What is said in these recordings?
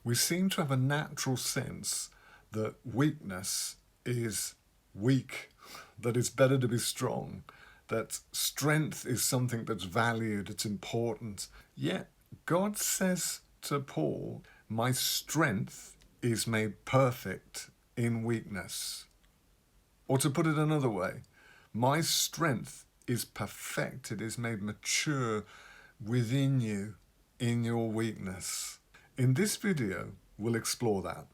We seem to have a natural sense that weakness is weak, that it's better to be strong, that strength is something that's valued, it's important. Yet God says to Paul, my strength is made perfect in weakness. Or to put it another way, my strength is perfected, is made mature within you in your weakness. In this video, we'll explore that.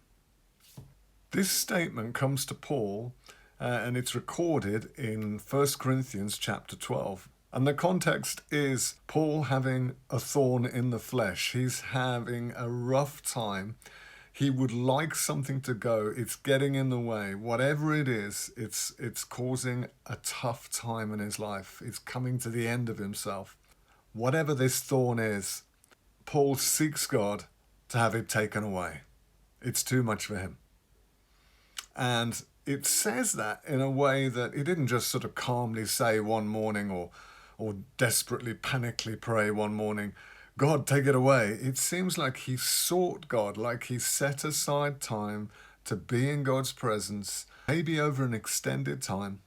This statement comes to Paul and it's recorded in 1 Corinthians chapter 12. And the context is Paul having a thorn in the flesh. He's having a rough time. He would like something to go. It's getting in the way. Whatever it is, it's causing a tough time in his life. It's coming to the end of himself. Whatever this thorn is, Paul seeks God to have it taken away. It's too much for him. And it says that in a way that he didn't just sort of calmly say one morning or desperately, panically pray one morning, God, take it away. It seems like he sought God, like he set aside time to be in God's presence, maybe over an extended time.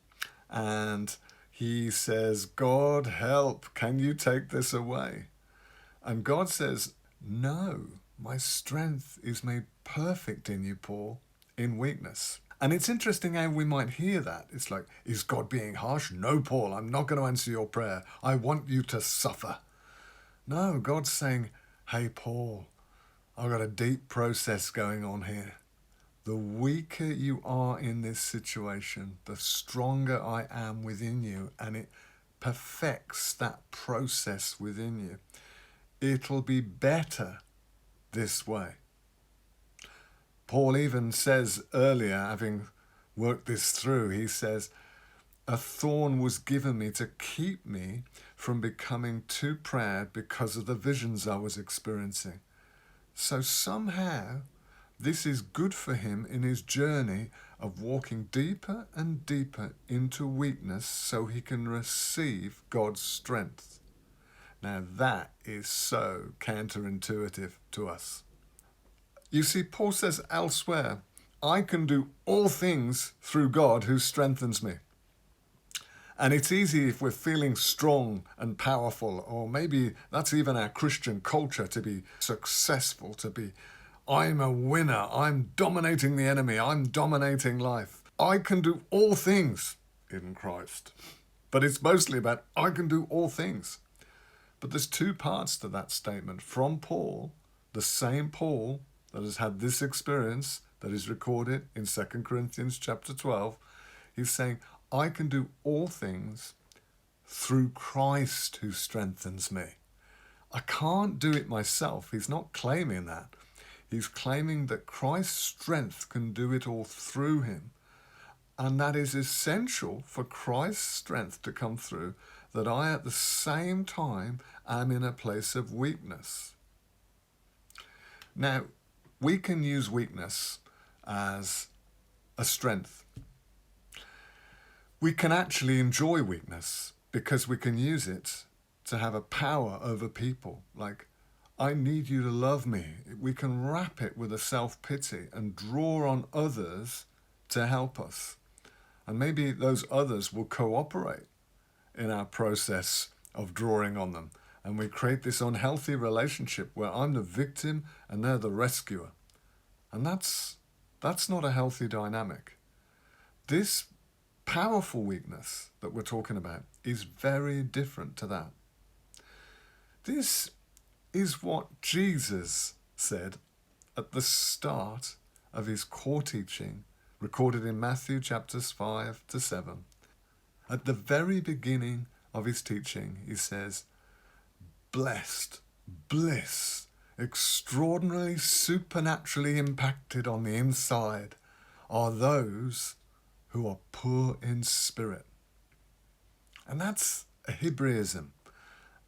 And he says, God, help, can you take this away? And God says, no, my strength is made perfect in you, Paul, in weakness. And it's interesting how we might hear that. It's like, is God being harsh? No, Paul, I'm not going to answer your prayer. I want you to suffer. No, God's saying, hey, Paul, I've got a deep process going on here. The weaker you are in this situation, the stronger I am within you, and it perfects that process within you. It'll be better this way. Paul even says earlier, having worked this through, he says, a thorn was given me to keep me from becoming too proud because of the visions I was experiencing. So somehow, this is good for him in his journey of walking deeper and deeper into weakness so he can receive God's strength. Now that is so counterintuitive to us. You see, Paul says elsewhere, I can do all things through God who strengthens me. And it's easy if we're feeling strong and powerful, or maybe that's even our Christian culture, to be successful, to be, I'm a winner, I'm dominating the enemy, I'm dominating life. I can do all things in Christ. But it's mostly about, I can do all things. But there's two parts to that statement. From Paul, the same Paul that has had this experience that is recorded in 2 Corinthians chapter 12, he's saying, I can do all things through Christ who strengthens me. I can't do it myself. He's not claiming that. He's claiming that Christ's strength can do it all through him. And that is essential for Christ's strength to come through, that I at the same time am in a place of weakness. Now, we can use weakness as a strength. We can actually enjoy weakness because we can use it to have a power over people. Like, I need you to love me. We can wrap it with a self-pity and draw on others to help us. And maybe those others will cooperate in our process of drawing on them. And we create this unhealthy relationship where I'm the victim and they're the rescuer. And that's not a healthy dynamic. This powerful weakness that we're talking about is very different to that. This is what Jesus said at the start of his core teaching, recorded in Matthew chapters 5 to 7. At the very beginning of his teaching, he says, blessed, bliss, extraordinarily supernaturally impacted on the inside are those who are poor in spirit. And that's a Hebraism.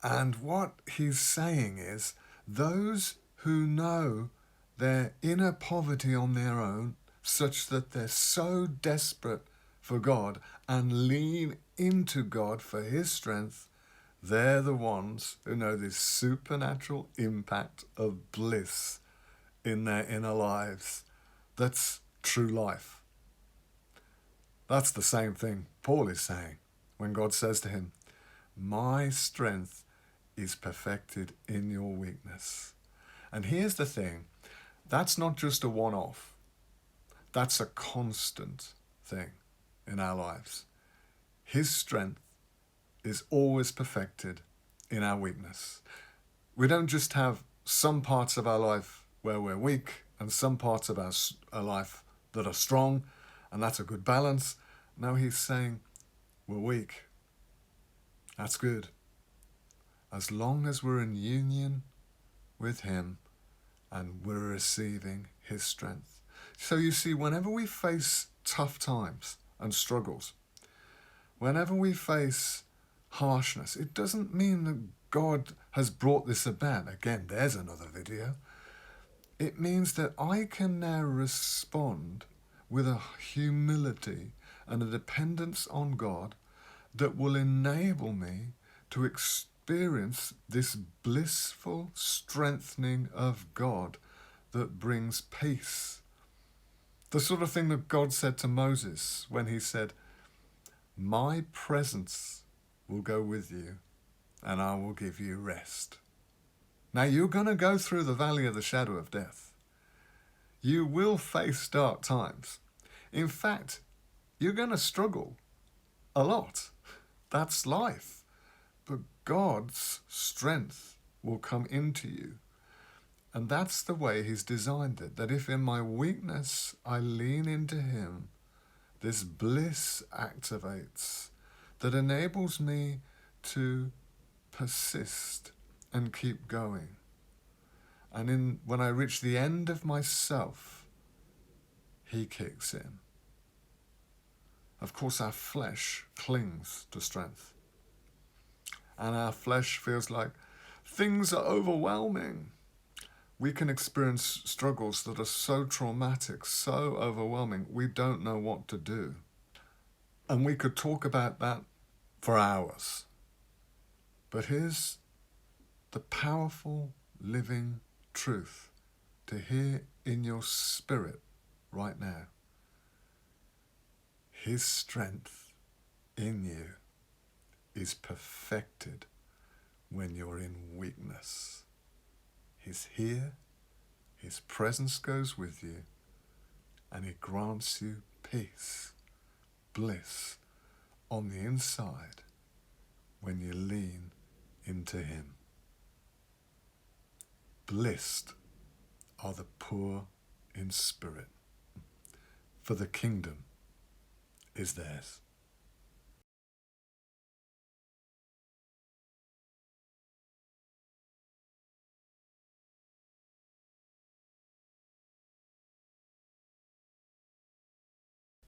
And what he's saying is those who know their inner poverty on their own, such that they're so desperate for God and lean into God for his strength, they're the ones who know this supernatural impact of bliss in their inner lives. That's true life. That's the same thing Paul is saying when God says to him, my strength is perfected in your weakness. And here's the thing, that's not just a one-off. That's a constant thing in our lives. His strength is always perfected in our weakness. We don't just have some parts of our life where we're weak and some parts of our life that are strong, and that's a good balance. No, he's saying we're weak. That's good. As long as we're in union with him and we're receiving his strength. So you see, whenever we face tough times and struggles, whenever we face harshness, it doesn't mean that God has brought this about. Again, there's another video. It means that I can now respond with a humility and a dependence on God that will enable me to experience this blissful strengthening of God that brings peace. The sort of thing that God said to Moses when he said, my presence will go with you and I will give you rest. Now you're going to go through the valley of the shadow of death. You will face dark times. In fact, you're going to struggle a lot. That's life. But God's strength will come into you. And that's the way he's designed it, that if in my weakness I lean into him, this bliss activates that enables me to persist and keep going. And when I reach the end of myself, he kicks in. Of course, our flesh clings to strength. And our flesh feels like things are overwhelming. We can experience struggles that are so traumatic, so overwhelming, we don't know what to do. And we could talk about that for hours. But here's the powerful, living truth to hear in your spirit right now. His strength in you is perfected when you're in weakness. He's here, his presence goes with you, and he grants you peace, bliss on the inside when you lean into him. Blessed are the poor in spirit, for the kingdom is theirs.